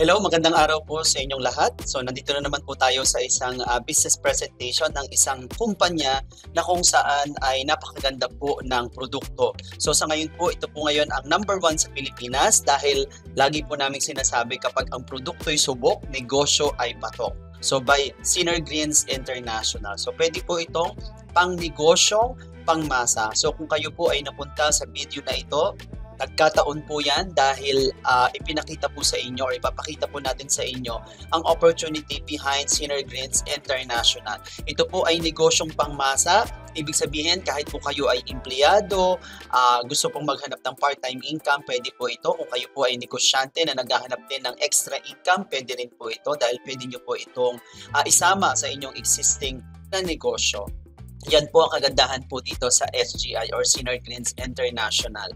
Hello, magandang araw po sa inyong lahat. So nandito na naman po tayo sa isang business presentation ng isang kumpanya na kung saan ay napakaganda po ng produkto. So sa ngayon po, ito po ngayon ang number one sa Pilipinas dahil lagi po namin sinasabi kapag ang produkto ay subok, negosyo ay patok. So by Sinner Greens International. So pwede po itong pang negosyong pangmasa. So kung kayo po ay napunta sa video na ito, nagkataon po yan dahil ipinakita po sa inyo or ipapakita po natin sa inyo ang opportunity behind Sinner Greens International. Ito po ay negosyong pangmasa. Ibig sabihin kahit po kayo ay empleyado, gusto pong maghanap ng part-time income, pwede po ito. Kung kayo po ay negosyante na naghahanap din ng extra income, pwede rin po ito dahil pwede nyo po itong isama sa inyong existing na negosyo. Yan po ang kagandahan po dito sa SGI or Sinner Greens International.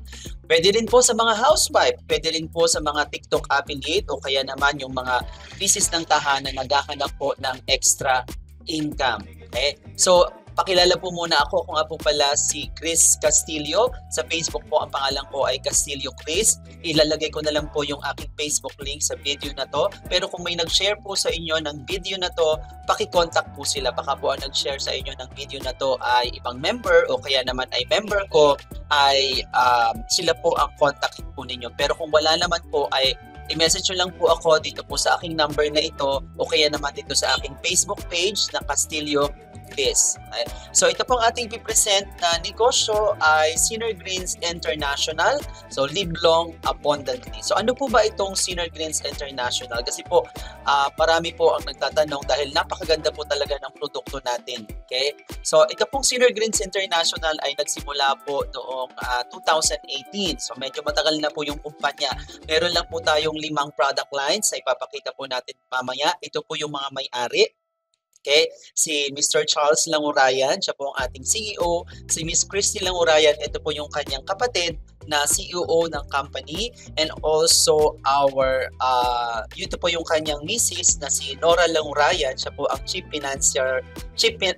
Pwede rin po sa mga housewife, pwede rin po sa mga TikTok affiliate o kaya naman yung mga business ng tahanan na naghahanap po ng extra income. Okay? So, pakilala po muna ako. Kung nga po pala si Chris Castillo. Sa Facebook po, ang pangalan ko ay Castillo Chris. Ilalagay ko na lang po yung aking Facebook link sa video na to. Pero kung may nag-share po sa inyo ng video na to, paki-contact po sila. Baka po ang nag-share sa inyo ng video na to ay ibang member o kaya naman ay member ko, ay sila po ang contact po ninyo. Pero kung wala naman po ay i-message nyo lang po ako dito po sa aking number na ito o kaya naman dito sa aking Facebook page na Castillo Chris. Okay? So ito pong ating pipresent na negosyo ay Sinner Greens International. So live long abundantly. So ano po ba itong Sinner Greens International? Kasi po parami po ang nagtatanong dahil napakaganda po talaga ng produkto natin. Okay? So ito pong Sinner Greens International ay nagsimula po noong 2018. So medyo matagal na po yung kumpanya. Meron lang po tayong 5 product lines na ipapakita po natin mamaya. Ito po yung mga may-ari. Okay? Si Mr. Charles Langurayan, siya po ang ating CEO. Si Miss Christy Langurayan, ito po yung kanyang kapatid na CEO ng company. And also ito po yung kanyang misis na si Nora Langurayan, siya po ang Chief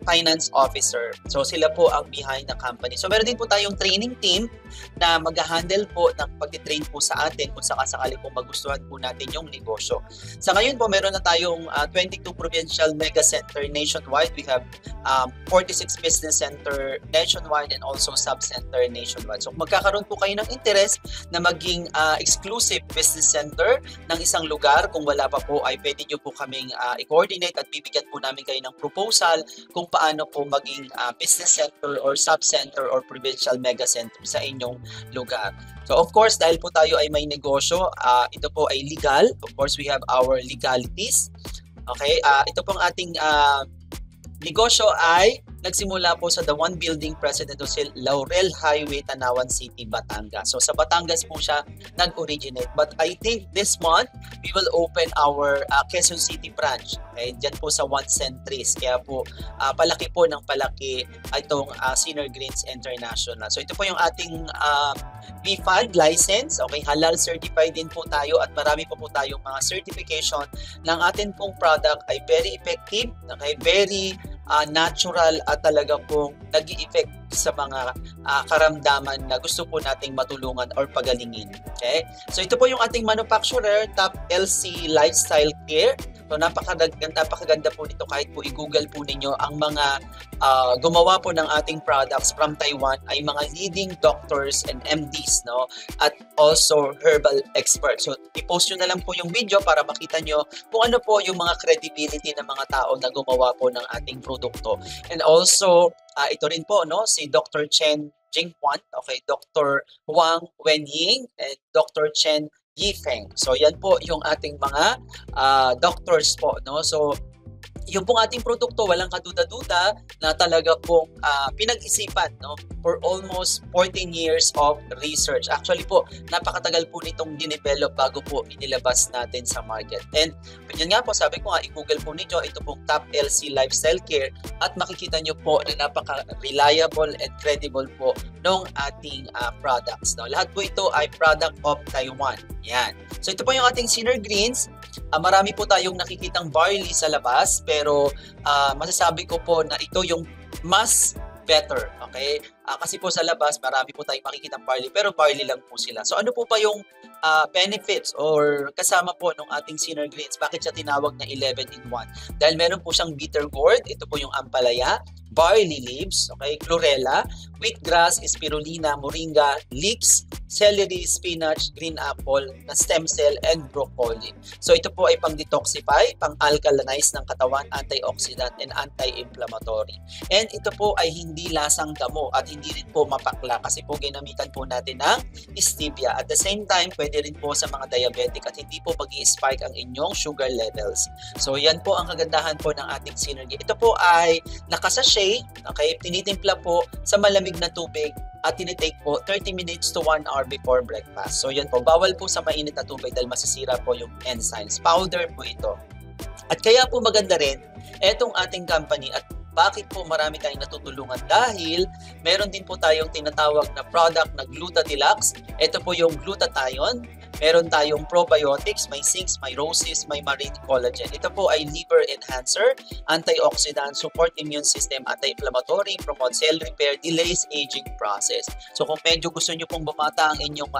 Finance Officer. So sila po ang behind the company. So meron din po tayong training team na mag-handle po ng pag-train po sa atin kung sakasakali po magustuhan po natin yung negosyo. Sa ngayon po, meron na tayong 22 provincial mega center nationwide. We have 46 business center nationwide and also sub-center nationwide. So magkakaroon po kayo ng interest na maging exclusive business center ng isang lugar. Kung wala pa po ay pwede nyo po kaming i-coordinate at bibigyan po namin kayo ng proposal kung paano po maging business center or sub-center or provincial mega center sa inyong lugar. So of course, dahil po tayo ay may negosyo, ito po ay legal. Of course, we have our legalities. Okay, ito pong ating negosyo ay nagsimula po sa The One Building President Jose Laurel Highway, Tanawan City, Batangas. So sa Batangas po siya nag-originate. But I think this month, we will open our Quezon City branch. Okay? Diyan po sa One Centris. Kaya po palaki po ng palaki itong Sinner Greens International. So ito po yung ating BFAD license. Okay, halal certified din po tayo at marami po tayong mga certification ng atin pong product ay very effective, okay, very natural at talaga pong nag-i-effect sa mga karamdaman na gusto po nating matulungan or pagalingin. Okay? So ito po yung ating manufacturer, Top LC Lifestyle Care. So napakaganda po nito kahit po i-google po ninyo ang mga gumawa po ng ating products from Taiwan ay mga leading doctors and MDs, no? At also herbal experts. So i-post nyo na lang po yung video para makita nyo kung ano po yung mga credibility ng mga tao na gumawa po ng ating produkto. And also ito rin po, no, si Dr. Chen Jinghuan, okay, Dr. Wang Wenying and Dr. Chen Yifeng. So yan po yung ating mga doctors po, no. So yung pong ating produkto, walang kaduda-duda na talaga pong pinag-isipan, no, for almost 14 years of research. Actually po, napakatagal po nitong dinevelop bago po inilabas natin sa market. And yun nga po, sabi ko nga, i-google po ninyo, ito pong Top LC Lifestyle Care at makikita nyo po na napaka-reliable and credible po ng ating products. No? Lahat po ito ay product of Taiwan. Yan. So ito po yung ating Sinner Greens. Marami po tayong nakikitang barley sa labas pero masasabi ko po na ito yung mas better. Okay? Kasi po sa labas, marami po tayong makikita barley, pero barley lang po sila. So ano po pa yung benefits or kasama po ng ating Sinner Greens? Bakit siya tinawag na 11-in-1? Dahil meron po siyang bitter gourd, ito po yung ampalaya, barley leaves, okay, chlorella, wheatgrass, spirulina, moringa, leeks, celery, spinach, green apple, na stem cell, and broccoli. So ito po ay pang-detoxify, pang-alkalinize ng katawan, antioxidant, and anti-inflammatory. And ito po ay hindi lasang damo at hindi rin po mapakla kasi po ginamitan po natin ng stevia. At the same time, pwede rin po sa mga diabetic at hindi po mag-i-spike ang inyong sugar levels. So yan po ang kagandahan po ng ating Synergy. Ito po ay nakasashay, okay, tinitimpla po sa malamig na tubig at tinitake po 30 minutes to 1 hour before breakfast. So yan po, bawal po sa mainit na tubig dahil masisira po yung enzymes. Powder po ito. At kaya po maganda rin etong ating company at bakit po marami tayong natutulungan dahil meron din po tayong tinatawag na product na Gluta Deluxe. Ito po yung glutathione. Meron tayong probiotics, may zinc, may roses, may marine collagen. Ito po ay liver enhancer, antioxidant, support immune system, anti-inflammatory, promote cell repair, delays aging process. So kung medyo gusto nyo pong bumata ang inyong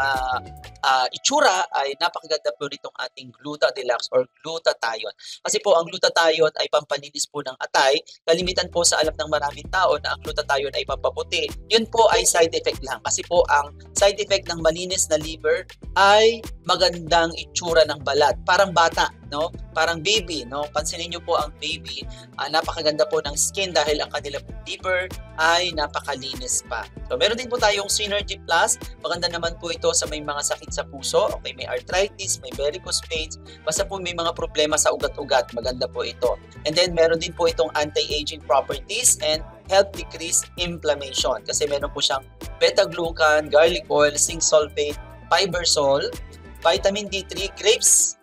itsura, ay napakaganda po nitong ating Gluta Deluxe or glutathione. Kasi po ang glutathione ay pampalinis po ng atay. Kalimitan po sa alam ng maraming tao na ang glutathione ay pampaputi. Yun po ay side effect lang. Kasi po ang side effect ng malinis na liver ay magandang itsura ng balat. Parang bata, no? Parang baby, no? Pansinin niyo po ang baby, napakaganda po ng skin dahil ang kanilang liver ay napakalinis pa. So, meron din po tayong Synergy Plus. Maganda naman po ito sa may mga sakit sa puso. Okay, may arthritis, may varicose veins. Basta po may mga problema sa ugat-ugat, maganda po ito. And then, meron din po itong anti-aging properties and help decrease inflammation. Kasi meron po siyang beta-glucan, garlic oil, zinc sulfate, fibersol, vitamin D3, grapes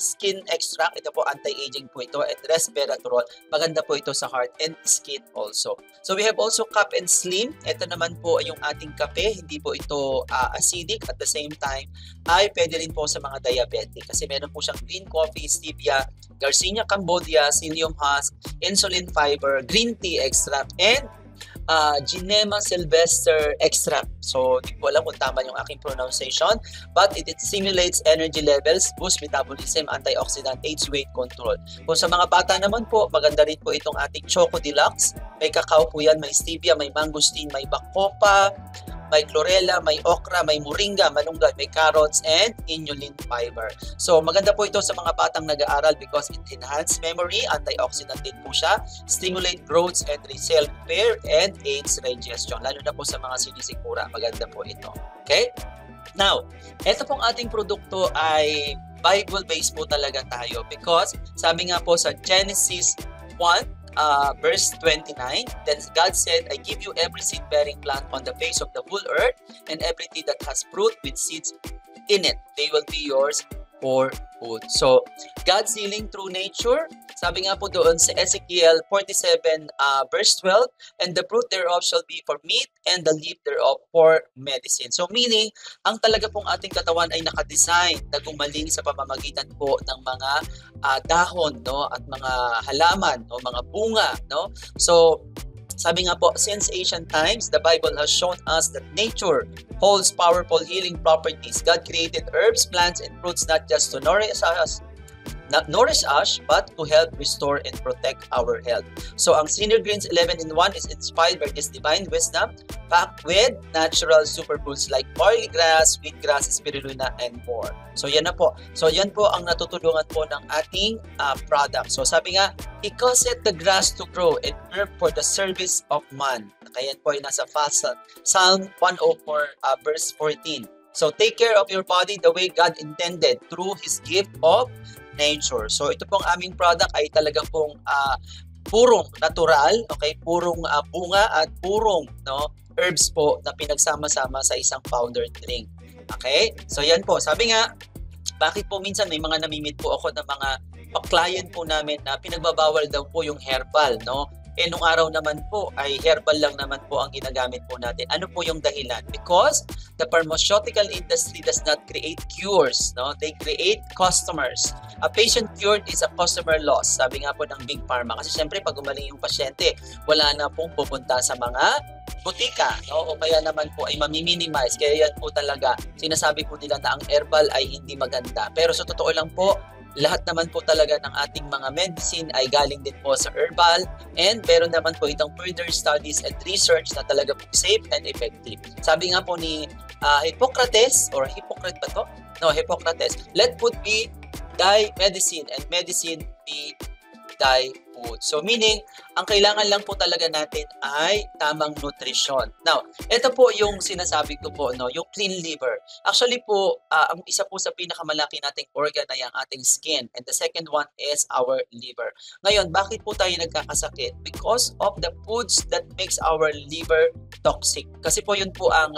skin extract, ito po anti-aging po ito, at resveratrol, maganda po ito sa heart and skin also. So we have also Cup and Slim, ito naman po yung ating kape, hindi po ito acidic, at the same time ay pwede rin po sa mga diabetic kasi meron po siyang green coffee, stevia, Garcinia cambodia, psyllium husk, insulin fiber, green tea extract, and Ginema sylvester extract. So, di ko alam kung tama yung aking pronunciation, but it stimulates energy levels, boost metabolism, antioxidant, aids weight control. Kung sa mga bata naman po, maganda rin po itong ating Choco Deluxe. May cacao po yan, may stevia, may mangosteen, may bacopa, may chlorella, may okra, may moringa, malunggay, may carrots, and inulin fiber. So, maganda po ito sa mga batang nag-aaral because it enhances memory, antioxidant din po siya, stimulate growth and cell repair, and aids digestion. Lalo na po sa mga sinisikura, maganda po ito. Okay? Now, ito pong ating produkto ay Bible-based po talaga tayo because sabi nga po sa Genesis 1, verse 29, then God said, I give you every seed-bearing plant on the face of the whole earth, and every tree that has fruit with seeds in it. They will be yours for food. So, God's healing through nature. Sabi nga po doon sa Ezekiel 47 verse 12, and the fruit thereof shall be for meat, and the leaf thereof for medicine. So meaning, ang talaga pong ating katawan ay nakadesign na gumaling sa pamamagitan po ng mga dahon, no, at mga halaman o mga bunga, no. So sabi nga po, since ancient times, the Bible has shown us that nature holds powerful healing properties. God created herbs, plants, and fruits not just to nourish us, but to help restore and protect our health. So, ang Syner Greens 11-in-1 is inspired by this divine wisdom, packed with natural superfoods like barley grass, wheatgrass, spirulina, and more. So, yan na po. So, yan po ang natutulungan po ng ating product. So, sabi nga, He causeth the grass to grow and herb for the service of man. Kaya po ay nasa Psalm 104 verse 14. So, take care of your body the way God intended through His gift of nature. So ito pong aming product ay talagang pong purong natural, okay? Purong bunga at purong herbs po na pinagsama-sama sa isang powder drink. Okay? So yan po. Sabi nga, bakit po minsan may mga namimit po ako ng mga client po namin na pinagbabawal daw po yung herbal, no? nung araw naman po ay herbal lang naman po ang ginagamit po natin. Ano po yung dahilan? Because the pharmaceutical industry does not create cures, no? They create customers. A patient cured is a customer loss, sabi nga po ng Big Pharma. Kasi syempre pag gumaling yung pasyente, wala na pong pupunta sa mga butika, no? O kaya naman po ay mami-minimize. Kaya yan po talaga, sinasabi po nila na ang herbal ay hindi maganda. Pero sa totoo lang po, lahat naman po talaga ng ating mga medicine ay galing din po sa herbal, and meron naman po itong further studies and research na talaga po safe and effective. Sabi nga po ni Hippocrates, or Hippocrates ba to? No, Hippocrates, let food be thy medicine and medicine be thy food. So meaning, ang kailangan lang po talaga natin ay tamang nutrition. Now, ito po yung sinasabi ko po, no, yung clean liver. Actually po, ang isa po sa pinakamalaki nating organ ay ang ating skin, and the second one is our liver. Ngayon, bakit po tayo nagkakasakit? Because of the foods that makes our liver toxic. Kasi po yun po ang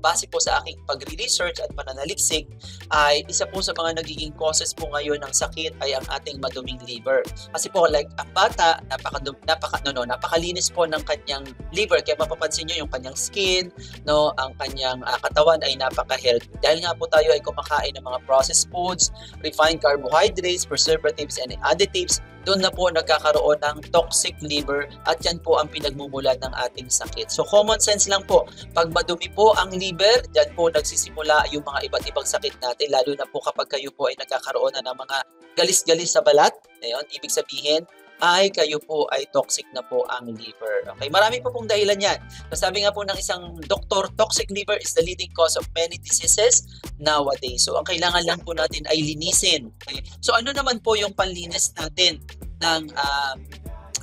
base po sa aking pagre-research at pananaliksik, ay isa po sa mga nagiging causes po ngayon ng sakit ay ang ating maduming liver. Kasi po like ang bata, napakalinis po ng kanyang liver, kaya mapapansin nyo yung kanyang skin, no, ang kanyang katawan ay napaka-healthy. Dahil nga po tayo ay kumakain ng mga processed foods, refined carbohydrates, preservatives, and additives, doon na po nagkakaroon ng toxic liver, at yan po ang pinagmumulan ng ating sakit. So common sense lang po, pag madumi po ang liver, dyan po nagsisimula yung mga iba't ibang sakit natin, lalo na po kapag kayo po ay nagkakaroon na ng mga galis-galis sa balat. Ngayon, ibig sabihin ay kayo po ay toxic na po ang liver. Okay, marami po pong dahilan yan. Sabi nga po ng isang doktor, toxic liver is the leading cause of many diseases nowadays. So ang kailangan lang po natin ay linisin. Okay? So ano naman po yung panlinis natin ng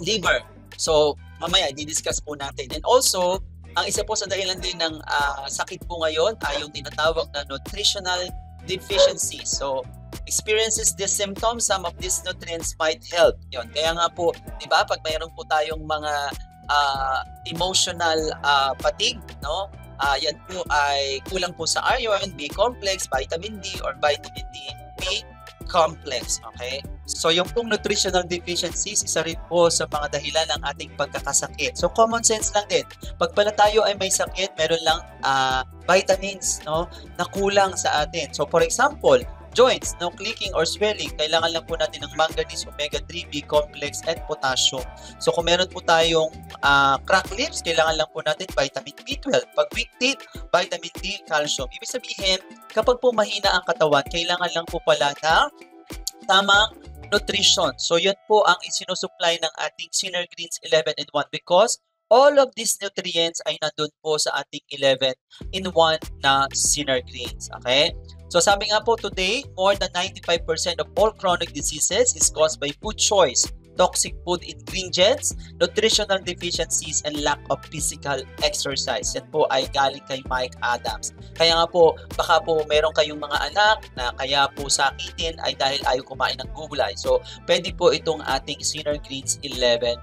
liver? So mamaya i-discuss po natin. And also, ang isa po sa dahilan din ng sakit po ngayon ay yung tinatawag na nutritional deficiency. So experiences these symptoms, some of these nutrients might help. Yun. Kaya nga po, di ba, pag mayroon po tayong mga emotional fatigue, no? Yan po ay kulang po sa iron, B complex, vitamin D, or vitamin D complex. Okay? So yung pong nutritional deficiencies, isa rin po sa mga dahilan ng ating pagkakasakit. So common sense lang din. Pag pala tayo ay may sakit, meron lang vitamins, no, na kulang sa atin. So for example, joints, no, clicking or swelling, kailangan lang po natin ng manganese, omega-3, B complex, and potassium. So kung meron po tayong cracked lips, kailangan lang po natin vitamin B12. Pag weak teeth, vitamin D, calcium. Ibig sabihin, kapag po mahina ang katawan, kailangan lang po pala ng tamang nutrition. So yun po ang isinusupply ng ating Sinner Greens 11 in 1, because all of these nutrients ay nandun po sa ating 11 in 1 na Sinner Greens. Okay? So sabi nga po today, more than 95% of all chronic diseases is caused by food choice, toxic food ingredients, nutritional deficiencies, and lack of physical exercise. Yan po ay galing kay Mike Adams. Kaya nga po, baka po meron kayong mga anak na kaya po sakitin ay dahil ayaw kumain ng gulay. So pwede po itong ating Sinner Greens 11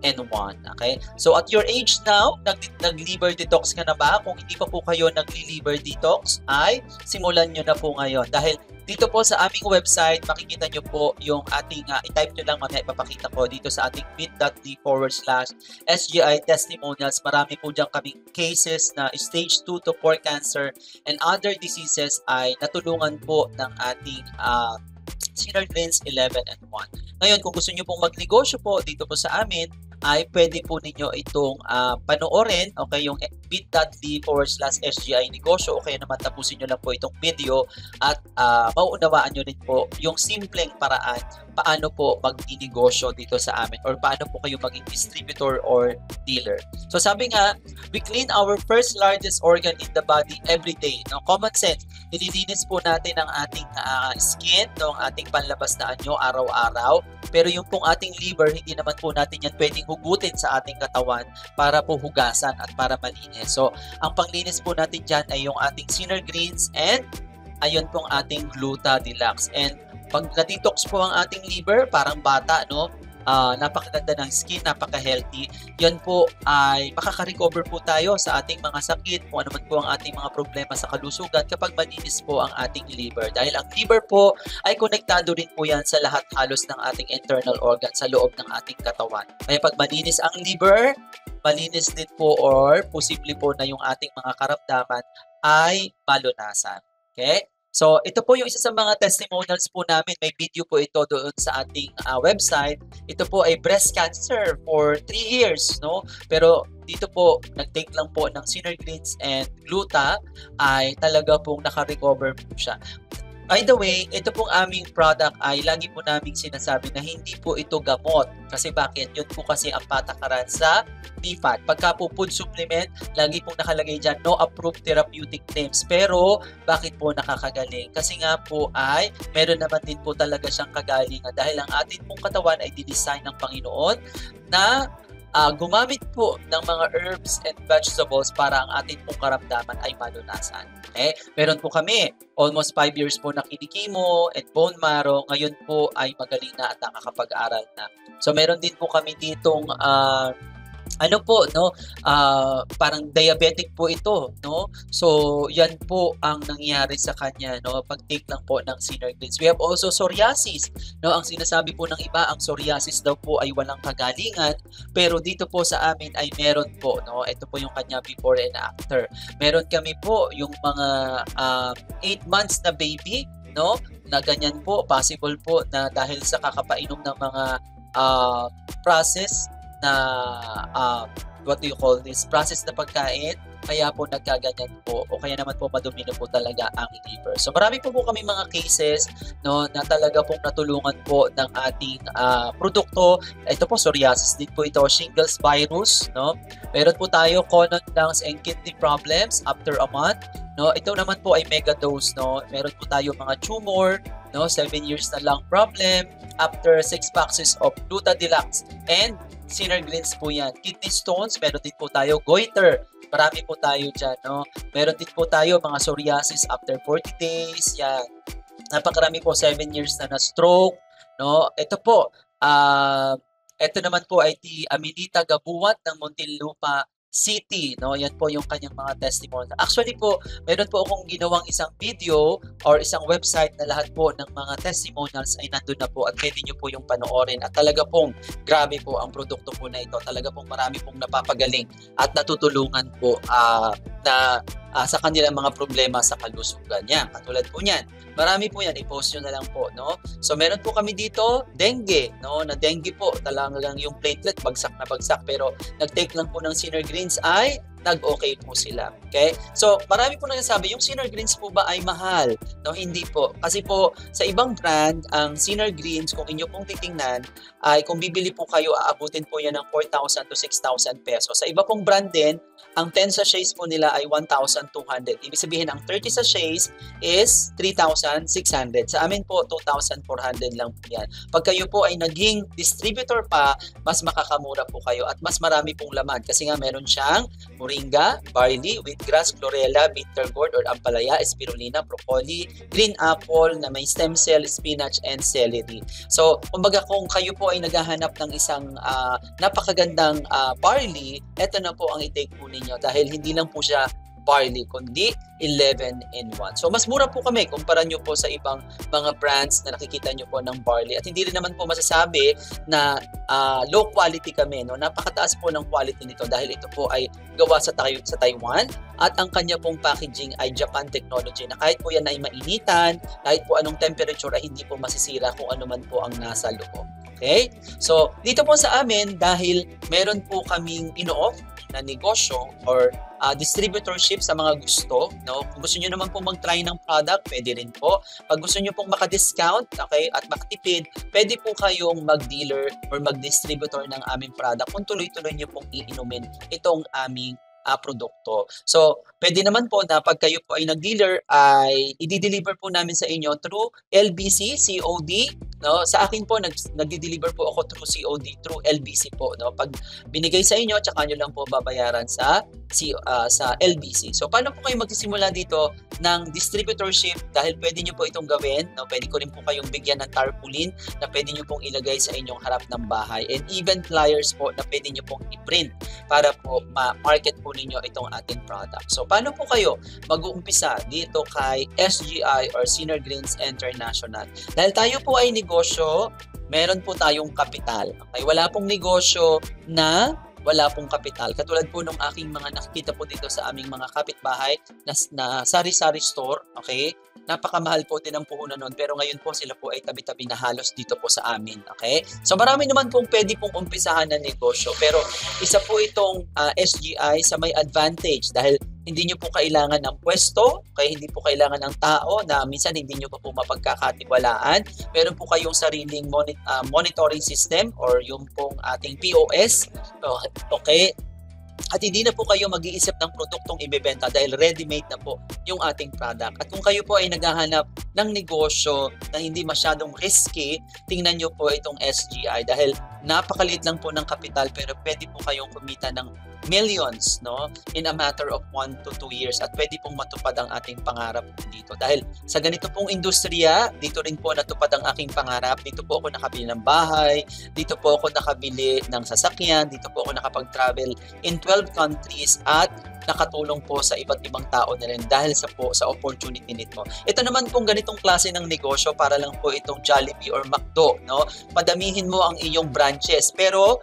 and 1. Okay? So at your age now, nag-liver detox ka na ba? Kung hindi pa po kayo nag-liver detox, ay simulan nyo na po ngayon. Dahil dito po sa aming website, makikita nyo po yung ating, i-type nyo lang, mamaya ipapakita ko dito sa ating bit.ly/SGI testimonials. Marami po dyan kaming cases na stage 2 to 4 cancer and other diseases ay natulungan po ng ating Sinner Greens 11 and 1. Ngayon, kung gusto nyo pong magnegosyo po dito po sa amin, ay pwede po ninyo itong panoorin, okay, yung bit.ly/SGI negosyo, o kaya naman tapusin nyo lang po itong video at mauunawaan nyo rin po yung simpleng paraan paano po magninegosyo dito sa amin, or paano po kayo maging distributor or dealer. So sabi nga, we clean our first largest organ in the body every day. No, common sense, nililinis po natin ang ating skin, no, ang ating panlabas na anyo araw-araw. Pero yung pong ating liver, hindi naman po natin yan pwedeng hugutin sa ating katawan para po hugasan at para malinis. So, ang panglinis po natin dyan ay yung ating Sinner Greens and ayun pong ating Gluta Deluxe. And pag na-detox po ang ating liver, parang bata, no? napakaganda ng skin, napaka-healthy, yan po ay makaka-recover po tayo sa ating mga sakit, kung ano man po ang ating mga problema sa kalusugan kapag malinis po ang ating liver. Dahil ang liver po ay konektado rin po yan sa lahat halos ng ating internal organ sa loob ng ating katawan. Kaya pag malinis ang liver, malinis din po or posible po na yung ating mga karamdaman ay malunasan. Okay? So, ito po yung isa sa mga testimonials po namin. May video po ito doon sa ating website. Ito po ay breast cancer for 3 years, no? Pero dito po, nag-take lang po ng Synergreens and Gluta ay talaga pong naka-recover po siya. By the way, ito pong aming product ay lagi po naming sinasabi na hindi po ito gamot. Kasi bakit? Yun po kasi ang patakaran sa PFAD. Pagka po food supplement, lagi pong nakalagay dyan, no approved therapeutic names. Pero, bakit po nakakagaling? Kasi nga po ay, meron naman din po talaga siyang kagalingan dahil ang atin pong katawan ay didesign ng Panginoon na gumamit po ng mga herbs and vegetables para ang ating pong karamdaman ay malunasan. Okay? Meron po kami, almost 5 years po na kinikimo and bone marrow. Ngayon po ay magaling na at nakakapag-aral na. So meron din po kami ditong parang diabetic po ito, no? So, yan po ang nangyari sa kanya, no? Pag-take lang po ng Synergreens. We have also psoriasis, no? Ang sinasabi po ng iba, ang psoriasis daw po ay walang kagalingan, pero dito po sa amin ay meron po, no? Ito po yung kanya before and after. Meron kami po yung mga 8 months na baby, no? Na ganyan po, possible po na dahil sa kakapainom ng mga process na process na pagkain, kaya po nagkaganyan po o kaya naman po madumi na po talaga ang liver. So marami po kami mga cases, no, na talaga pong natulungan po ng ating produkto. Ito po psoriasis din po ito, shingles virus, no. Meron po tayo colon, lungs and kidney problems after a month, no. Ito naman po ay mega dose, no. Meron po tayo mga tumor, no, 7 years na lung problem after 6 boxes of Gluta Deluxe and Synergreens po yan. Kidney stones, meron din po tayo goiter. Marami po tayo dyan, no? Meron din po tayo mga psoriasis after 40 days, yan. Napakarami po, 7 years na stroke, no? Ito po, ito naman po ay ti Amelita Gabuat ng Muntinlupa City, no? Yan po yung kanyang mga testimony. Actually po, meron po akong ginawang isang video or isang website na lahat po ng mga testimonials ay nandun na po at pwede nyo po yung panoorin. At talaga pong grabe po ang produkto po na ito. Talaga pong marami pong napapagaling at natutulungan po sa kanilang mga problema sa kalusugan. Yan, katulad po niyan. Marami po yan, i-post nyo na lang po, no? So, meron po kami dito, dengue, no? Na dengue po, talagang yung platelet, bagsak na bagsak, pero nag-take lang po ng Synergreens ay nag-okay po sila. Okay? So, marami po nagsasabi, yung Synergreens po ba ay mahal? No, hindi po. Kasi po, sa ibang brand, ang Synergreens, kung inyo pong titingnan, ay kung bibili po kayo, aabutin po yan ng 4,000 to 6,000 pesos. Sa iba pong brand din, ang 10 sachets po nila ay 1,200. Ibig sabihin, ang 30 sachets is 3,600. Sa amin po, 2,400 lang po yan. Pag kayo po ay naging distributor pa, mas makakamura po kayo at mas marami pong laman. Kasi nga meron siyang moringa, barley, wheatgrass, chlorella, bitter gourd or ampalaya, spirulina, broccoli, green apple na may stem cell, spinach, and celery. So, kumbaga kung kayo po ay naghahanap ng isang napakagandang barley, eto na po ang i-take po ninyo dahil hindi lang po siya barley, kundi 11 in 1. So, mas mura po kami kumpara nyo po sa ibang mga brands na nakikita nyo po ng barley. At hindi rin naman po masasabi na low quality kami. No? Napakataas po ng quality nito dahil ito po ay gawa sa Taiwan at ang kanya pong packaging ay Japan technology na kahit po yan ay mainitan, kahit po anong temperature ay hindi po masisira kung ano man po ang nasa loob. Okay? So, dito po sa amin, dahil meron po kaming ino-off na negosyo or distributorship sa mga gusto, no? Kung gusto niyo naman pong mag-try ng product, pwede rin po. Pag gusto niyo pong maka-discount, okay, at makatipid, pwede po kayong mag-dealer or mag-distributor ng aming product kung tuloy-tuloy niyo pong iinumin itong aming produkto. So, pwede naman po na pag kayo po ay nag-dealer, ay i-deliver po namin sa inyo through LBC, COD. No? Sa akin po, nag-deliver po ako through COD, through LBC po. No? Pag binigay sa inyo, tsaka nyo lang po babayaran sa sa LBC. So paano po kayo magsisimula dito ng distributorship? Dahil pwede nyo po itong gawin, no? Pwede ko rin po kayong bigyan ng tarpaulin na pwede nyo pong ilagay sa inyong harap ng bahay, and even flyers po na pwede nyo pong i-print para po ma-market po ninyo itong ating product. So paano po kayo mag-uumpisa dito kay SGI or Senior Greens International? Dahil tayo po ay negosyo, meron po tayong kapital. Okay? Wala pong negosyo na wala pong kapital. Katulad po nung aking mga nakikita po dito sa aming mga kapitbahay na sari-sari store, okay? Napakamahal po din ang puhunan nun, pero ngayon po sila po ay tabi-tabi na halos dito po sa amin, okay? So marami naman pong pwede pong umpisahan na negosyo, pero isa po itong SGI sa may advantage dahil hindi nyo po kailangan ng pwesto, kaya hindi po kailangan ng tao na minsan hindi nyo pa po mapagkakatiwalaan. Meron po kayong sariling monitoring system or yung pong ating POS. Okay? At hindi na po kayo mag-iisip ng produktong ibebenta dahil ready-made na po yung ating product. At kung kayo po ay naghahanap ng negosyo na hindi masyadong risky, tingnan nyo po itong SGI dahil napakaliit lang po ng kapital pero pwede po kayong kumita ng millions, no, in a matter of 1 to 2 years, at pwede pong matupad ang ating pangarap dito. Dahil sa ganito pong industriya, dito rin po natupad ang aking pangarap. Dito po ako nakabili ng bahay, dito po ako nakabili ng sasakyan, dito po ako nakapag-travel in 12 countries at nakatulong po sa iba't ibang tao na rin dahil sa opportunity nito. Ito naman pong ganitong klase ng negosyo para lang po itong Jollibee or McDo, no? Padamihin mo ang iyong branches pero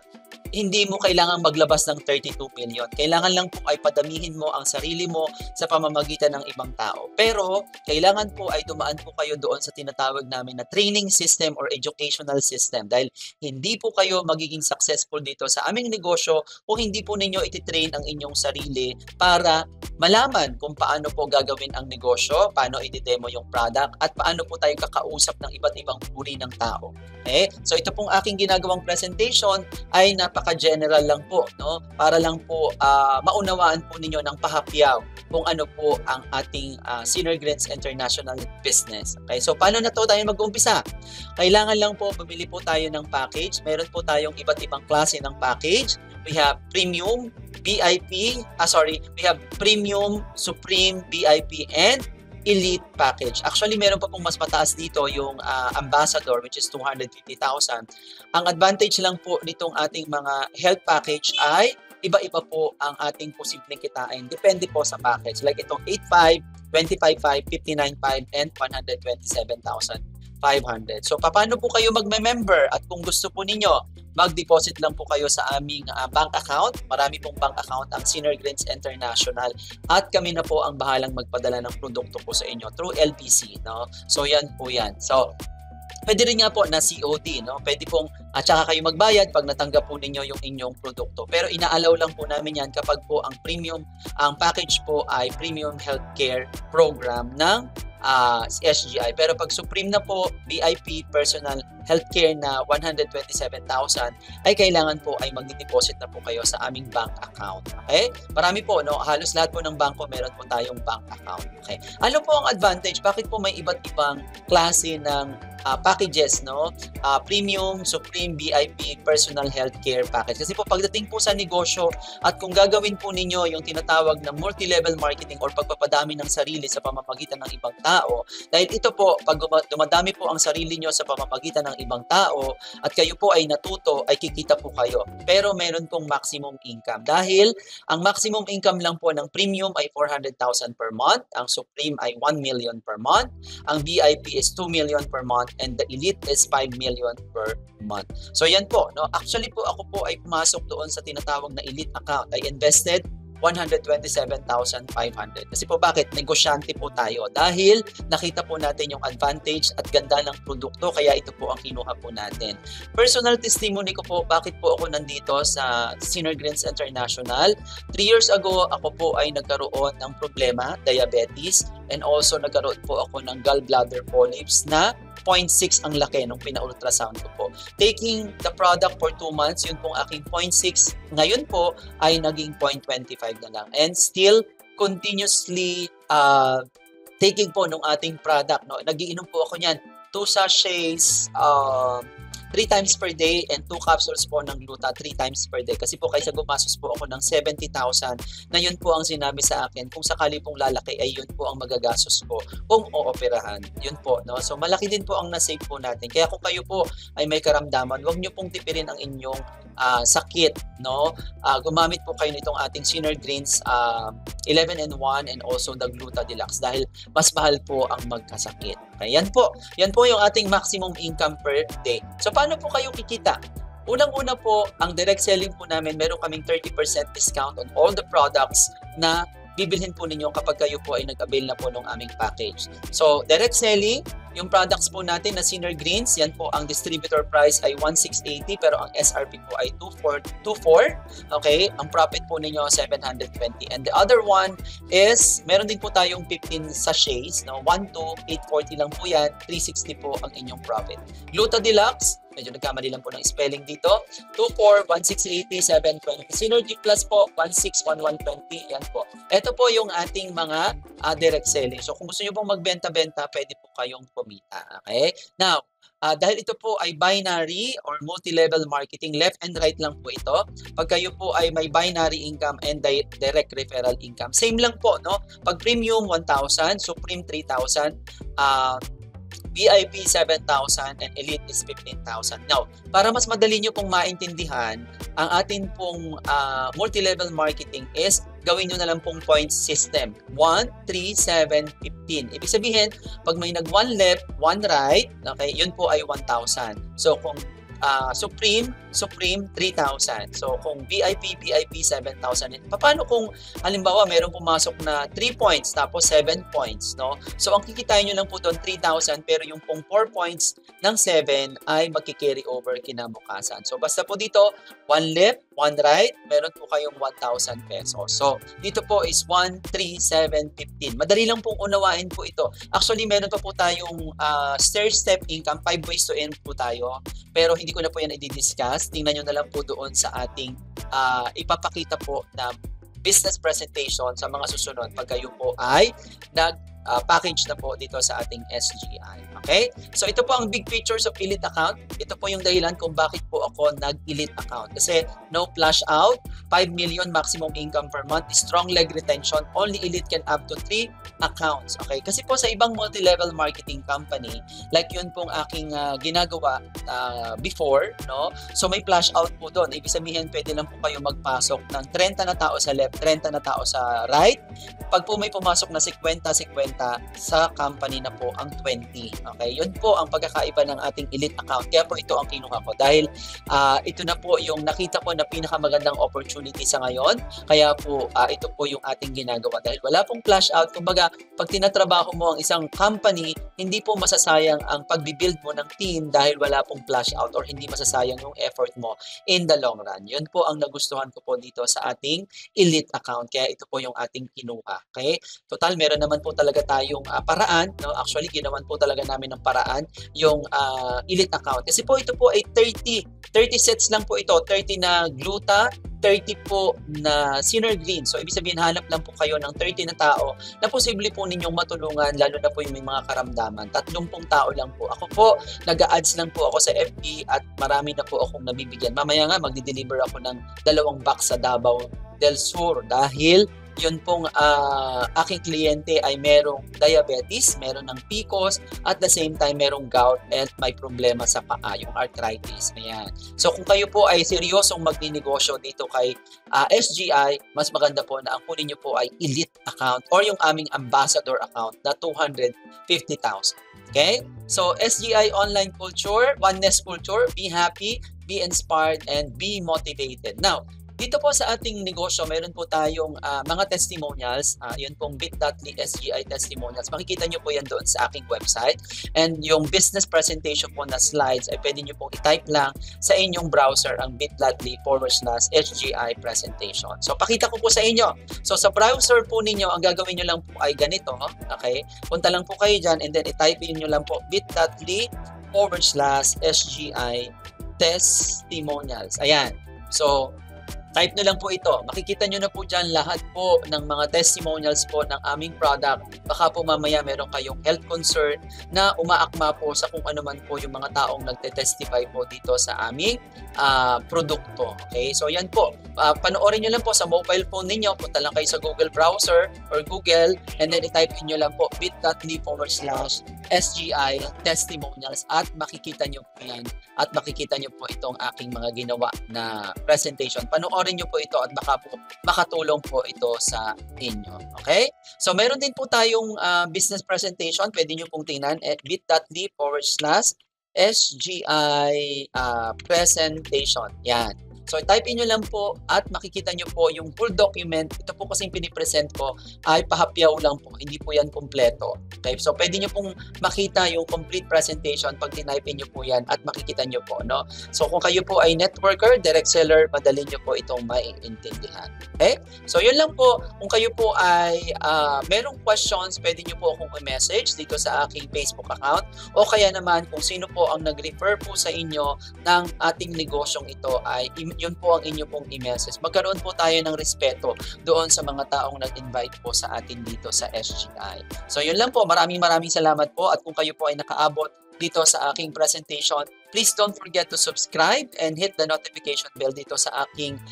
hindi mo kailangang maglabas ng 32 million. Kailangan lang po ay padamihin mo ang sarili mo sa pamamagitan ng ibang tao. Pero kailangan po ay dumaan po kayo doon sa tinatawag namin na training system or educational system dahil hindi po kayo magiging successful dito sa aming negosyo kung hindi po ninyo ititrain ang inyong sarili para malaman kung paano po gagawin ang negosyo, paano i-demo yung product, at paano po tayo kakausap ng iba't ibang uri ng tao. Okay? So ito pong aking ginagawang presentation ay napaka-general lang po, no? Para lang po maunawaan po ninyo ng pahapyaw kung ano po ang ating Senior Greens International business. Okay? So paano na to tayo mag-uumpisa? Kailangan lang po bumili po tayo ng package. Meron po tayong iba't ibang klase ng package. We have premium, VIP, we have premium, supreme, VIP, and elite package. Actually, meron pa pong mas mataas dito yung ambassador, which is 250,000. Ang advantage lang po nitong ating mga health package ay iba-iba po ang ating posibleng kitain. Depende po sa package. Like itong 8.5, 25.5, 59.5, and 127,500. So, paano po kayo magme-member? At kung gusto po ninyo, mag-deposit lang po kayo sa aming bank account. Marami pong bank account ang Senior Greens International. At kami na po ang bahalang magpadala ng produkto po sa inyo through LBC. No? So, yan po yan. So, pwede rin nga po na COD, no? Pwede pong at saka kayo magbayad pag natanggap po ninyo yung inyong produkto. Pero inaalaw lang po namin yan kapag po ang package po ay Premium Healthcare Program ng SGI. Pero pag Supreme na po, VIP Personal Healthcare na 127,000 ay kailangan po ay mag-deposit na po kayo sa aming bank account. Okay? Marami po, no? Halos lahat po ng bangko meron po tayong bank account. Okay? Ano po ang advantage? Bakit po may iba't ibang klase ng packages, no? Premium, Supreme, VIP, Personal Healthcare Package. Kasi po pagdating po sa negosyo at kung gagawin po ninyo yung tinatawag na multi-level marketing or pagpapadami ng sarili sa pamamagitan ng ibang tao, dahil ito po, pag dumadami po ang sarili nyo sa pamamagitan ng ibang tao at kayo po ay natuto, ay kikita po kayo. Pero meron pong maximum income. Dahil ang maximum income lang po ng Premium ay 400,000 per month, ang Supreme ay 1 million per month, ang VIP is 2 million per month, and the Elite is 5 million per month. So yan po, no? Actually po ako po ay pumasok doon sa tinatawag na Elite account. I invested 127,500. Kasi po bakit? Negosyante po tayo dahil nakita po natin yung advantage at ganda ng produkto, kaya ito po ang kinuha po natin. Personal testimony ko po, bakit po ako nandito sa Senior Greens International. 3 years ago, ako po ay nagkaroon ng problema, diabetes, and also nagkaroon po ako ng gallbladder polyps na 0.6 ang laki nung pina-ultrasound ko po. Taking the product for 2 months, yun pong aking 0.6. Ngayon po ay naging 0.25 na lang. And still continuously taking po nung ating product. No? Nagiinom po ako niyan. 2 sachets 3 times per day and 2 capsules po ng gluta 3 times per day. Kasi po kaysa gumastos po ako ng 70,000 na yun po ang sinabi sa akin, kung sakali pong lalaki ay yun po ang magagastos ko kung ooperahan. Yun po, no? So malaki din po ang nasave po natin. Kaya kung kayo po ay may karamdaman, huwag nyo pong tipirin ang inyong sakit, no? Gumamit po kayo nitong ating Synergreens 11-in-1 and also the Gluta Deluxe dahil mas mahal po ang magkasakit. Okay, yan po yung ating maximum income per day. So paano po kayo kikita? Unang-una po, ang direct selling po namin, meron kaming 30% discount on all the products na bibilhin po ninyo kapag kayo po ay nag-avail na po ng aming package. So, direct selling, yung products po natin na Synergreens, yan po ang distributor price ay 1,680 pero ang SRP po ay 2,424. Okay? Ang profit po ninyo 720. And the other one is, meron din po tayong 15 sachets, no? 1,2,840 lang po yan, 360 po ang inyong profit. Gluta Deluxe, medyo nagkamali lang po ng spelling dito. 24, 1680, 720. Synergy Plus po, 161120. Yan po. Ito po yung ating mga direct selling. So kung gusto nyo pong magbenta-benta, pwede po kayong kumita. Okay? Now, dahil ito po ay binary or multi-level marketing, left and right lang po ito. Pag kayo po ay may binary income and direct referral income, same lang po, no? Pag premium, 1,000, supreme, 3,000, VIP 7,000 and Elite is 15,000. Now, para mas madali nyo pong maintindihan, ang atin pong multi-level marketing is gawin nyo na lang pong points system. 1, 3, 7, 15. Ibig sabihin, pag may nag 1 left, 1 right, okay, yun po ay 1,000. So, kung Supreme 3,000. So, kung VIP 7,000. Paano kung halimbawa merong pumasok na 3 points tapos 7 points, no? So, ang kikitain nyo lang po doon 3,000 pero yung pong 4 points ng 7 ay magki-carry over kinabukasan. So, basta po dito, 1 left, 1 right, meron po kayong 1,000 pesos. So, dito po is 1, 3, 7, 15. Madali lang pong unawain po ito. Actually, meron pa po tayong stair-step income, 5 ways to earn po tayo. Pero hindi ko na po yan i-discuss. Tingnan nyo na lang po doon sa ating ipapakita po na business presentation sa mga susunod pag kayo po ay package na po dito sa ating SGI. Okay? So, ito po ang big features of Elite account. Ito po yung dahilan kung bakit po ako nag-Elite account. Kasi no flash out, 5 million maximum income per month, strong leg retention, only Elite can up to 3 accounts. Okay? Kasi po sa ibang multi-level marketing company, like yun pong aking ginagawa before, no? So, may flash out po doon. Ibig sabihin, pwede lang po kayo magpasok ng 30 na tao sa left, 30 na tao sa right. Pag po may pumasok na 50, sa company na po ang 20. Okay? Yun po ang pagkakaiba ng ating Elite account. Kaya po ito ang kinuha ko dahil ito na po yung nakita ko na pinakamagandang opportunity sa ngayon. Kaya po ito po yung ating ginagawa dahil wala pong flash out. Kumbaga, pag tinatrabaho mo ang isang company, hindi po masasayang ang pagbibuild mo ng team dahil wala pong flash out or hindi masasayang yung effort mo in the long run. Yun po ang nagustuhan ko po dito sa ating Elite account. Kaya ito po yung ating kinuha. Okay? Total, meron naman po talaga tayong paraan, no? Actually ginawan po talaga namin ng paraan yung Elite account. Kasi po ito po ay 30 sets lang po ito, 30 na gluta, 30 po na Synergreens. So ibig sabihin hanap lang po kayo ng 30 na tao na posible po ninyong matulungan lalo na po yung may mga karamdaman. 30 tao lang po. Ako po, nag-a-ads lang po ako sa FB at marami na po akong nabibigyan. Mamaya nga magdi-deliver ako ng 2 box sa Davao del Sur dahil yun pong aking kliyente ay merong diabetes, meron ng PCOS, at the same time merong gout at may problema sa paa, yung arthritis. Ayan. So kung kayo po ay seryosong magninegosyo dito kay SGI, mas maganda po na ang kunin nyo po ay Elite account or yung aming ambassador account na 250,000. Okay? So SGI online culture, oneness culture, be happy, be inspired, and be motivated. Now, dito po sa ating negosyo, meron po tayong mga testimonials. Yun pong bit.ly SGI testimonials. Makikita nyo po yan doon sa aking website. And yung business presentation po na slides ay pwede nyo pong i-type lang sa inyong browser ang bit.ly/SGI presentation. So, pakita ko po sa inyo. So, sa browser po ninyo, ang gagawin nyo lang po ay ganito. Okay? Punta lang po kayo dyan and then i-type nyo lang po bit.ly/SGI testimonials. Ayan. So, Type nyo lang po ito. Makikita nyo na po dyan lahat po ng mga testimonials po ng aming product. Baka po mamaya meron kayong health concern na umaakma po sa kung ano man po yung mga taong nagte-testify po dito sa aming produkto. Okay? So yan po. Panoorin nyo lang po sa mobile phone ninyo. Punta lang kayo sa Google browser or Google and then i-type nyo lang po bit.ly/SGI testimonials at makikita nyo po yan at makikita nyo po itong aking mga ginawa na presentation. Panoorin nyo po ito at baka po makatulong po ito sa inyo. Okay? So meron din po tayong business presentation. Pwede nyo pong tingnan at bit.ly/SGI presentation. Yan. So, type in nyo lang po at makikita nyo po yung full document. Ito po kasing pinipresent ko ay pahapyaw lang po. Hindi po yan kompleto. Okay? So, pwede nyo pong makita yung complete presentation pag tinype nyo po yan at makikita nyo po. No? So, kung kayo po ay networker, direct seller, madali nyo po itong maiintindihan. Okay? So, yun lang po. Kung kayo po ay merong questions, pwede nyo po akong i-message dito sa aking Facebook account o kaya naman kung sino po ang nag-refer po sa inyo ng ating negosyong ito ay yun po ang inyo pong i-message. Magkaroon po tayo ng respeto doon sa mga taong nag-invite po sa atin dito sa SGI. So yun lang po. Maraming salamat po at kung kayo po ay nakaabot dito sa aking presentation, please don't forget to subscribe and hit the notification bell dito sa aking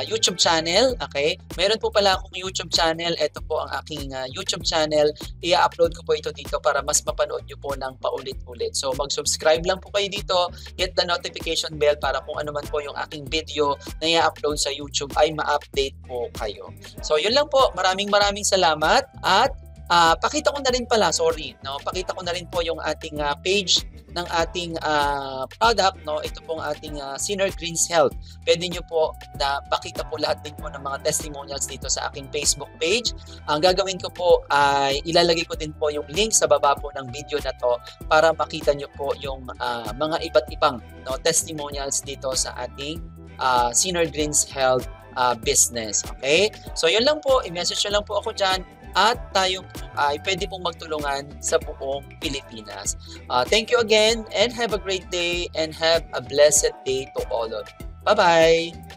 YouTube channel. Okay? Meron po pala akong YouTube channel. Ito po ang aking YouTube channel. I-upload ko po ito dito para mas mapanood nyo po ng paulit-ulit. So mag-subscribe lang po kayo dito. Hit the notification bell para kung ano man po yung aking video na i-upload sa YouTube ay ma-update po kayo. So yun lang po. Maraming salamat at pakita ko na rin pala, pakita ko na rin po yung ating page ng ating product, no? Ito pong ating Sinner Greens Health. Pwede nyo po na makita po lahat din po ng mga testimonials dito sa aking Facebook page. Ang gagawin ko po ay ilalagay ko din po yung link sa baba po ng video na to para makita nyo po yung mga iba't ibang testimonials dito sa ating Sinner Greens Health business. Okay? So yun lang po, i-message nyo lang po ako dyan at tayo ay pwede pong magtulungan sa buong Pilipinas. Thank you again and have a great day and have a blessed day to all of you. Bye-bye!